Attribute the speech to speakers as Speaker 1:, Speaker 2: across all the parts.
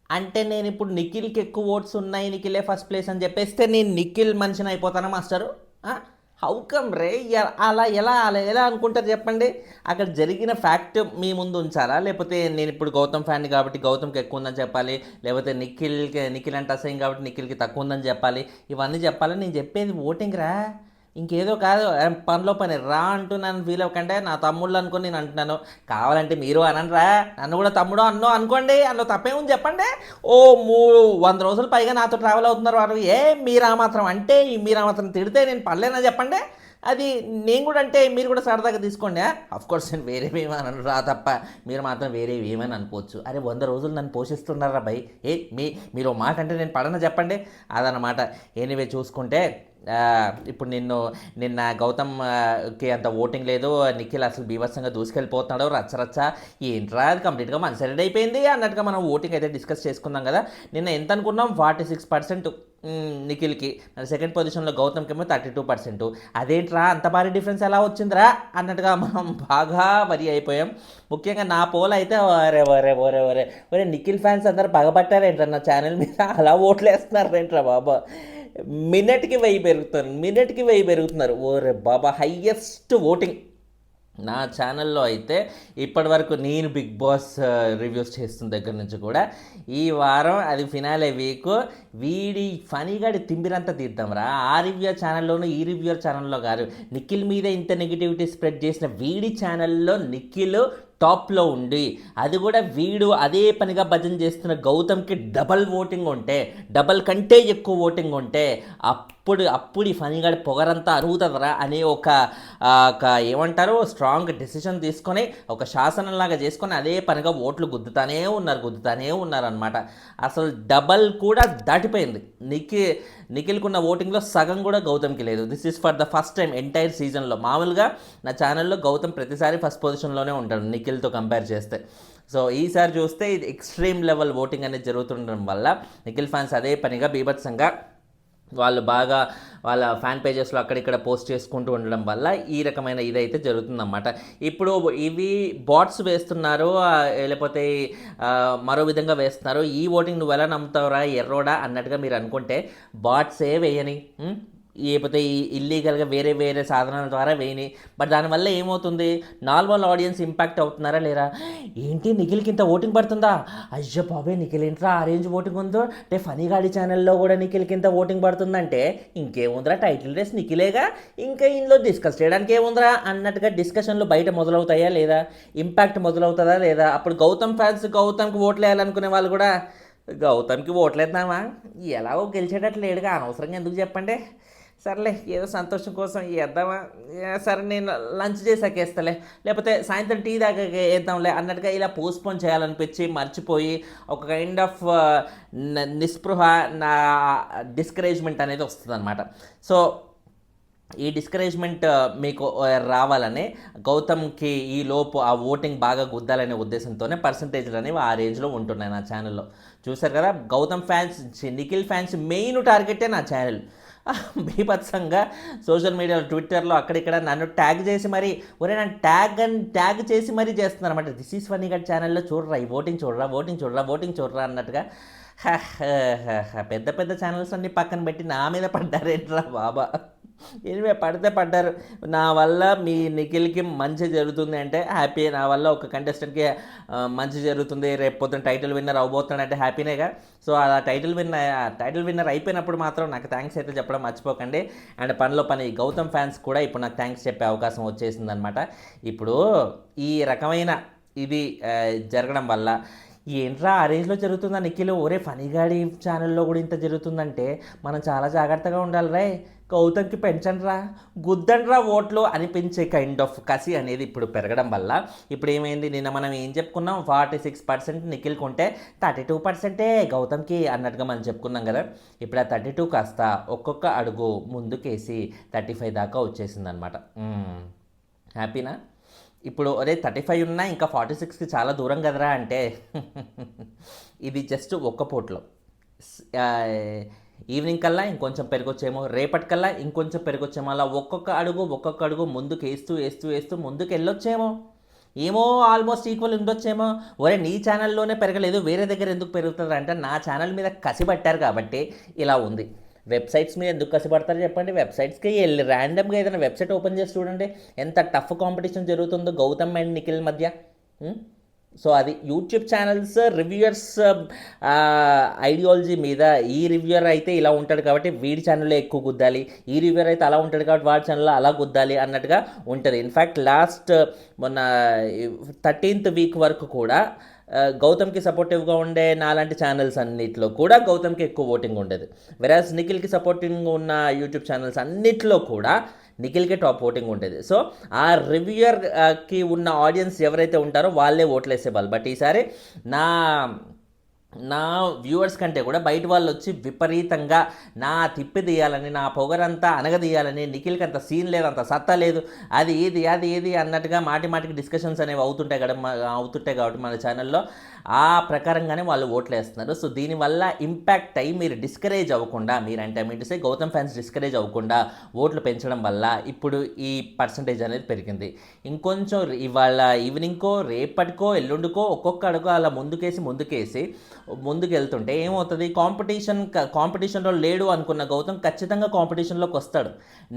Speaker 1: అంటే నేను ఇప్పుడు నిఖిల్కి ఎక్కువ ఓట్స్ ఉన్నాయి, నిఖిలే ఫస్ట్ ప్లేస్ అని చెప్పేస్తే నేను నిఖిల్ మనిషిని అయిపోతానా మాస్టరు? హౌ కమ్ రే? అలా ఎలా అనుకుంటారు చెప్పండి? అక్కడ జరిగిన ఫ్యాక్ట్ మీ ముందు ఉంచాలా, లేకపోతే నేను ఇప్పుడు గౌతమ్ ఫ్యాన్ కాబట్టి గౌతమ్కి ఎక్కువ ఉందని చెప్పాలి, లేకపోతే నిఖిల్ అంటే అసహ్యం కాబట్టి నిఖిల్కి తక్కువ ఉందని చెప్పాలి? ఇవన్నీ చెప్పాలి. నేను చెప్పేది ఓటింగ్ రా, ఇంకేదో కాదు. పనిలో పని రా అంటూ నన్ను ఫీల్ అవ్వకంటే, నా తమ్ముళ్ళు అనుకుని నేను అంటున్నాను. కావాలంటే మీరు అనరా, నన్ను కూడా తమ్ముడు అన్నో అనుకోండి, అందులో తప్పేముంది చెప్పండి. ఓ 100 రోజులు పైగా నాతో ట్రావెల్ అవుతున్నారు వారు. మీరు ఆ మాత్రం అంటే, మీరు ఆ మాత్రం తిడితే నేను పడలేనా చెప్పండి? అది నేను కూడా అంటే మీరు కూడా సరదాగా తీసుకోండి. అఫ్ కోర్స్ నేను వేరేవేమని రా తప్ప మీరు మాత్రం వేరేవేమని అనుకోవచ్చు. అరే 100 రోజులు నన్ను పోషిస్తున్నారా భయ్? మీరు ఓ మాట అంటే నేను పడన చెప్పండి? అదనమాట. ఎనీవే చూసుకుంటే ఆ, ఇప్పుడు నిన్న గౌతమ్కి అంత ఓటింగ్ లేదు, నిఖిల్ అసలు బీభత్సంగా దూసుకెళ్ళిపోతున్నాడు రచ్చరచ్చ. ఏంట్రా అది కంప్లీట్గా మన సైడ్ అయిపోయింది అన్నట్టుగా మనం ఓటింగ్ అయితే డిస్కస్ చేసుకుందాం కదా. నిన్న ఎంత అనుకున్నాం? 46% నిఖిల్కి, సెకండ్ పొజిషన్లో గౌతమ్కి ఏమో 32%. అదేంట్రా అంత భారీ డిఫరెన్స్ ఎలా వచ్చిందిరా అన్నట్టుగా మనం బాగా వరి అయిపోయాం. ముఖ్యంగా నా పోల్ అయితే ఒరే ఒరే ఒరే ఒరే ఒరే నిఖిల్ ఫ్యాన్స్ అందరు పగబట్టారేంట్రా నా ఛానల్ మీద, అలా ఓట్లు వేస్తున్నారేంట్రా బాబా. మినిట్కి వెయ్యి పెరుగుతున్నారు. ఓరే బాబా, హయ్యెస్ట్ ఓటింగ్ నా ఛానల్లో అయితే ఇప్పటి వరకు. నేను బిగ్ బాస్ రివ్యూస్ చేస్తున్న దగ్గర నుంచి కూడా ఈ వారం అది ఫినాలే వీక్. వీడి ఫనీగాడి తింబిరంతా తీద్దాంరా ఆ రివ్యూర్ ఛానల్లోనూ ఈ రివ్యూర్ ఛానల్లో కాదు. నిఖిల్ మీద ఇంత నెగిటివిటీ స్ప్రెడ్ చేసిన వీడి ఛానల్లో నిఖిల్ టాప్లో ఉండి, అది కూడా వీడు అదే పనిగా భజన చేస్తున్న గౌతమ్కి డబల్ ఓటింగ్ ఉంటే, డబల్ కంటే ఎక్కువ ఓటింగ్ ఉంటే అప్పుడు ఈ ఫనీగాడి పొగరంతా అరుగుతుందిరా అనే ఒక ఏమంటారు స్ట్రాంగ్ డెసిషన్ తీసుకొని, ఒక శాసనంలాగా చేసుకొని అదే పనిగా ఓట్లు గుద్దుతానే ఉన్నారు అనమాట. అసలు డబల్ కూడా దాటిపోయింది. నిఖిల్కున్న ఓటింగ్లో సగం కూడా గౌతమ్కి లేదు. This is for the first time entire సీజన్లో. మామూలుగా నా ఛానల్లో గౌతమ్ ప్రతిసారి ఫస్ట్ పొజిషన్లోనే ఉంటాడు నిఖిల్తో కంపేర్ చేస్తే. సో ఈసారి చూస్తే ఇది ఎక్స్ట్రీమ్ లెవెల్ ఓటింగ్ అనేది జరుగుతుండడం వల్ల నిఖిల్ ఫ్యాన్స్ అదే పనిగా బీభత్సంగా వాళ్ళు బాగా వాళ్ళ ఫ్యాన్ పేజెస్లో అక్కడిక్కడ పోస్ట్ చేసుకుంటూ ఉండడం వల్ల ఈ రకమైన ఇదైతే జరుగుతుందన్నమాట. ఇప్పుడు ఇవి బాట్స్ వేస్తున్నారు, లేకపోతే మరో విధంగా వేస్తున్నారు. ఈ ఓటింగ్ నువ్వు ఎలా నమ్ముతావురా ఎర్రోడా అన్నట్టుగా మీరు అనుకుంటే, బాట్సే వేయని, లేకపోతే ఈ ఇల్లీగల్గా వేరే వేరే సాధనాల ద్వారా వేయని. బట్ దానివల్ల ఏమవుతుంది? నార్మల్ ఆడియన్స్ ఇంపాక్ట్ అవుతున్నారా లేరా? ఏంటి నిఖిల్కి ఇంత ఓటింగ్ పడుతుందా? అయ్యో బాబే నిఖిల్ ఏంట్రా ఆ రేంజ్ ఓటింగ్ ఉందో అంటే, ఫనీ గాడి ఛానల్లో కూడా నిఖిల్కి ఇంత ఓటింగ్ పడుతుందంటే ఇంకేముందిరా, టైటిల్ రేస్ నిఖిలేగా, ఇంకా ఇందులో డిస్కస్ చేయడానికి ఏముందిరా అన్నట్టుగా డిస్కషన్లు బయట మొదలవుతాయా లేదా? ఇంపాక్ట్ మొదలవుతుందా లేదా? అప్పుడు గౌతమ్ ఫ్యాన్స్ గౌతమ్కి ఓట్లు వేయాలనుకునే వాళ్ళు కూడా గౌతమ్కి ఓట్లేద్దామా, ఎలాగో గెలిచేటట్లు లేడుగా, అనవసరంగా ఎందుకు చెప్పండి. సర్లే ఏదో సంతోషం కోసం వేద్దామా, సరే నేను లంచ్ చేసాక వేస్తలే, లేకపోతే సాయంత్రం టీ దాకా వేద్దాంలే అన్నట్టుగా ఇలా పోస్ట్పోన్ చేయాలనిపించి మర్చిపోయి ఒక కైండ్ ఆఫ్ నిస్పృహ, నా డిస్కరేజ్మెంట్ అనేది వస్తుంది అనమాట. సో ఈ డిస్కరేజ్మెంట్ మీకు రావాలని గౌతమ్కి ఈ లోపు ఆ ఓటింగ్ బాగా గుద్దాలనే ఉద్దేశంతోనే పర్సంటేజ్లు అనేవి ఆ రేంజ్లో ఉంటున్నాయి నా ఛానల్లో. చూసారు కదా, Gautam fans, Nikhil fans main టార్గెటే నా ఛానల్. బీభత్సంగా సోషల్ మీడియాలో, ట్విట్టర్లో అక్కడిక్కడ నన్ను ట్యాగ్ చేసి మరి, ఒరే నన్ను ట్యాగ్ చేసి మరీ చేస్తున్నారు అనమాట. దిస్ ఈస్ ఫన్నీ గడ్ ఛానల్లో చూడరా ఈ ఓటింగ్ చూడరా అన్నట్టుగా. పెద్ద పెద్ద ఛానల్స్ అన్నీ పక్కన పెట్టి నా మీద పడ్డారేంట్రా బాబా. ఎనివే పడితే పడ్డారు. నా వల్ల మీ నిఖిల్కి మంచి జరుగుతుంది అంటే హ్యాపీ, నా వల్ల ఒక కంటెస్టెంట్కి మంచి జరుగుతుంది, రేపు పొద్దున్న టైటిల్ విన్నర్ అవబోతున్నాడు అంటే హ్యాపీనేగా. సో అలా టైటిల్ విన్నర్ అయిపోయినప్పుడు మాత్రం నాకు థ్యాంక్స్ అయితే చెప్పడం మర్చిపోకండి. అండ్ పనిలో పని గౌతమ్ ఫ్యాన్స్ కూడా ఇప్పుడు నాకు థ్యాంక్స్ చెప్పే అవకాశం వచ్చేసిందనమాట. ఇప్పుడు ఈ రకమైన ఇది జరగడం వల్ల ఏంట్రా ఆ రేంజ్లో జరుగుతుందా నిఖిల్, ఒరే ఫనీగాడి ఛానల్లో కూడా ఇంత జరుగుతుందంటే మనం చాలా జాగ్రత్తగా ఉండాలి రే, గౌతమ్కి పెంచండిరా, గుద్దండ్రా ఓట్లు అనిపించే కైండ్ ఆఫ్ కసి అనేది ఇప్పుడు పెరగడం వల్ల ఇప్పుడు ఏమైంది? నిన్న మనం ఏం చెప్పుకున్నాం, 46% నిఖిల్కి ఉంటే 32% గౌతమ్కి అన్నట్టుగా మనం చెప్పుకున్నాం కదా. ఇప్పుడు ఆ 32 కాస్త ఒక్కొక్క అడుగు ముందుకేసి 35 దాకా వచ్చేసింది అనమాట. హ్యాపీనా? ఇప్పుడు అదే 35 ఉన్నా ఇంకా 46కి చాలా దూరం కదరా అంటే ఇది జస్ట్ ఒక్క పూటలో. ఈవినింగ్ కల్లా ఇంకొంచెం పెరగొచ్చేమో, రేపటికల్లా ఇంకొంచెం పెరగొచ్చేమో, అలా ఒక్కొక్క అడుగు ముందుకు వేస్తూ ముందుకు వెళ్ళొచ్చేమో. ఏమో ఆల్మోస్ట్ ఈక్వల్ ఉండొచ్చేమో. ఒరే నీ ఛానల్లోనే పెరగలేదు వేరే దగ్గర ఎందుకు పెరుగుతుంది అంటే నా ఛానల్ మీద కసిపట్టారు కాబట్టి ఇలా ఉంది. వెబ్సైట్స్ మీద ఎందుకు కసిపడతారు చెప్పండి? వెబ్సైట్స్కి వెళ్ళి ర్యాండమ్గా ఏదైనా వెబ్సైట్ ఓపెన్ చేసి చూడండి ఎంత టఫ్ కాంపిటీషన్ జరుగుతుందో గౌతమ్ అండ్ నిఖిల్ మధ్య. సో అది యూట్యూబ్ ఛానల్స్ రివ్యూయర్స్ ఐడియాలజీ మీద ఈ రివ్యూయర్ అయితే ఇలా ఉంటాడు కాబట్టి వీడి ఛానల్లో ఎక్కువ గుద్దాలి, ఈ రివ్యూయర్ అయితే అలా ఉంటాడు కాబట్టి వాడి ఛానల్లో అలా గుద్దాలి అన్నట్టుగా ఉంటుంది. ఇన్ఫ్యాక్ట్ లాస్ట్ మొన్న 13th వీక్ వరకు కూడా గౌతమ్కి సపోర్టివ్గా ఉండే నాలాంటి ఛానల్స్ అన్నిట్లో కూడా గౌతమ్కి ఎక్కువ ఓటింగ్ ఉండేది. వెరాజ్ నిఖిల్కి సపోర్టింగ్ ఉన్న యూట్యూబ్ ఛానల్స్ అన్నిట్లో కూడా నిఖిల్కే టాప్ ఓటింగ్ ఉండేది. సో ఆ రివ్యూయర్కి ఉన్న ఆడియన్స్ ఎవరైతే ఉంటారో వాళ్ళే ఓట్లు వేసేవాళ్ళు. బట్ ఈసారి నా నా వ్యూవర్స్ కంటే కూడా బయట వాళ్ళు వచ్చి విపరీతంగా నా తిప్పి తీయాలని, నా పొగరంతా అనగదీయాలని, నిఖిల్కి అంత సీన్ లేదు, అంత సత్తా లేదు, అది ఏది అన్నట్టుగా మాటికి డిస్కషన్స్ అనేవి అవుతుంటాయి కాబట్టి మన ఛానల్లో ఆ ప్రకారంగానే వాళ్ళు ఓట్లు వేస్తున్నారు. సో దీనివల్ల ఇంపాక్ట్ అయ్యి మీరు డిస్కరేజ్ అవ్వకుండా, మీరంటే మీటిసే గౌతమ్ ఫ్యాన్స్ డిస్కరేజ్ అవ్వకుండా ఓట్లు పెంచడం వల్ల ఇప్పుడు ఈ పర్సంటేజ్ అనేది పెరిగింది. ఇంకొంచెం ఇవాళ ఈవినింగ్కో రేపటికో ఎల్లుండికో ఒక్కొక్క అడుగు అలా ముందుకు వెళ్తుంటే ఏమవుతుంది, కాంపిటీషన్లో లేడు అనుకున్న గౌతమ్ ఖచ్చితంగా కాంపిటీషన్లోకి వస్తాడు.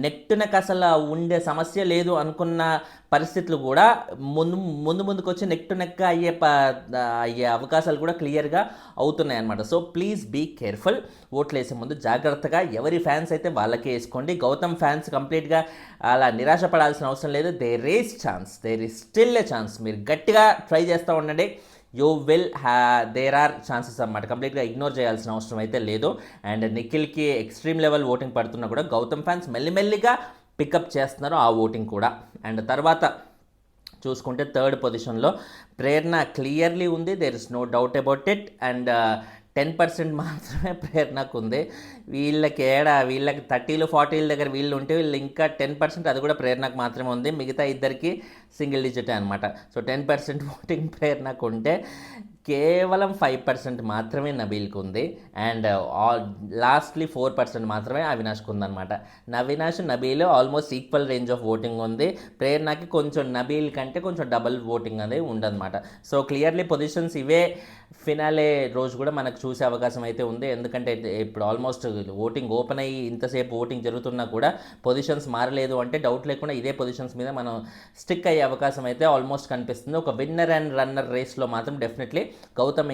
Speaker 1: నెక్కి అసలు ఉండే సమస్య లేదు అనుకున్న పరిస్థితులు కూడా ముందుకు వచ్చి నెక్ అయ్యే అవకాశాలు కూడా క్లియర్గా అవుతున్నాయి అన్నమాట. So please be careful. ఓట్లు వేసే ముందు జాగ్రత్తగా ఎవరి ఫ్యాన్స్ అయితే వాళ్ళకే వేసుకోండి. గౌతమ్ ఫ్యాన్స్ కంప్లీట్గా అలా నిరాశపడాల్సిన అవసరం లేదు. There is still a chance. మీరు గట్టిగా ట్రై చేస్తూ ఉండండి. దేర్ ఆర్ ఛాన్సెస్ అన్నమాట. కంప్లీట్గా ఇగ్నోర్ చేయాల్సిన అవసరం అయితే లేదు. అండ్ నిఖిల్కి ఎక్స్ట్రీమ్ లెవెల్ ఓటింగ్ పడుతున్నా కూడా గౌతమ్ ఫ్యాన్స్ మెల్లిమెల్లిగా పికప్ చేస్తున్నారు ఆ ఓటింగ్ కూడా. అండ్ తర్వాత చూసుకుంటే 3rd పొజిషన్లో ప్రేరణ క్లియర్లీ ఉంది. There is no doubt about it. And 10% మాత్రమే ప్రేరణకు ఉంది. వీళ్ళకి 30 40 దగ్గర వీళ్ళు ఉంటే వీళ్ళు ఇంకా 10%, అది కూడా ప్రేరణకు మాత్రమే ఉంది. మిగతా ఇద్దరికి సింగిల్ డిజిటే అనమాట. సో 10% ఓటింగ్ ప్రేరణకు ఉంటే కేవలం 5% మాత్రమే నబీల్కి ఉంది. అండ్ లాస్ట్లీ 4% మాత్రమే అవినాష్కి ఉందన్నమాట. Nabeel almost equal range of voting ఉంది. ప్రేరణకి కొంచెం నబీల్ కంటే కొంచెం డబల్ ఓటింగ్ అనేది ఉండదన్నమాట. సో క్లియర్లీ పొజిషన్స్ ఇవే ఫినాలే రోజు కూడా మనకు చూసే అవకాశం అయితే ఉంది. ఎందుకంటే ఇప్పుడు ఆల్మోస్ట్ ఓటింగ్ ఓపెన్ అయ్యి ఇంతసేపు ఓటింగ్ జరుగుతున్నా కూడా పొజిషన్స్ మారలేదు అంటే డౌట్ లేకుండా ఇదే పొజిషన్స్ మీద మనం స్టిక్ అయ్యే అవకాశం అయితే ఆల్మోస్ట్ కనిపిస్తుంది. ఒక విన్నర్ అండ్ రన్నర్ రేస్లో మాత్రం డెఫినెట్లీ గౌతమ్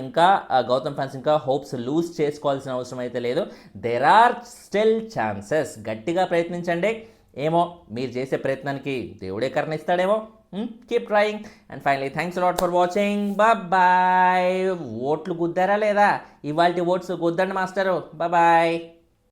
Speaker 1: ఫ్యాన్స్ ఇంకా హోప్స్ లూజ్ చేసుకోవాల్సిన అవసరం అయితే లేదు. There are still chances. గట్టిగా ప్రయత్నించండి. ఏమో మీరు చేసే ప్రయత్నానికి దేవుడే కరుణిస్తాడేమో. Keep trying. And finally thanks a lot for watching. Bye. ఓట్లు గుద్దారా లేదా? ఇవాల్టి ఓట్స్ గుద్దండి మాస్టరు. బాయ్.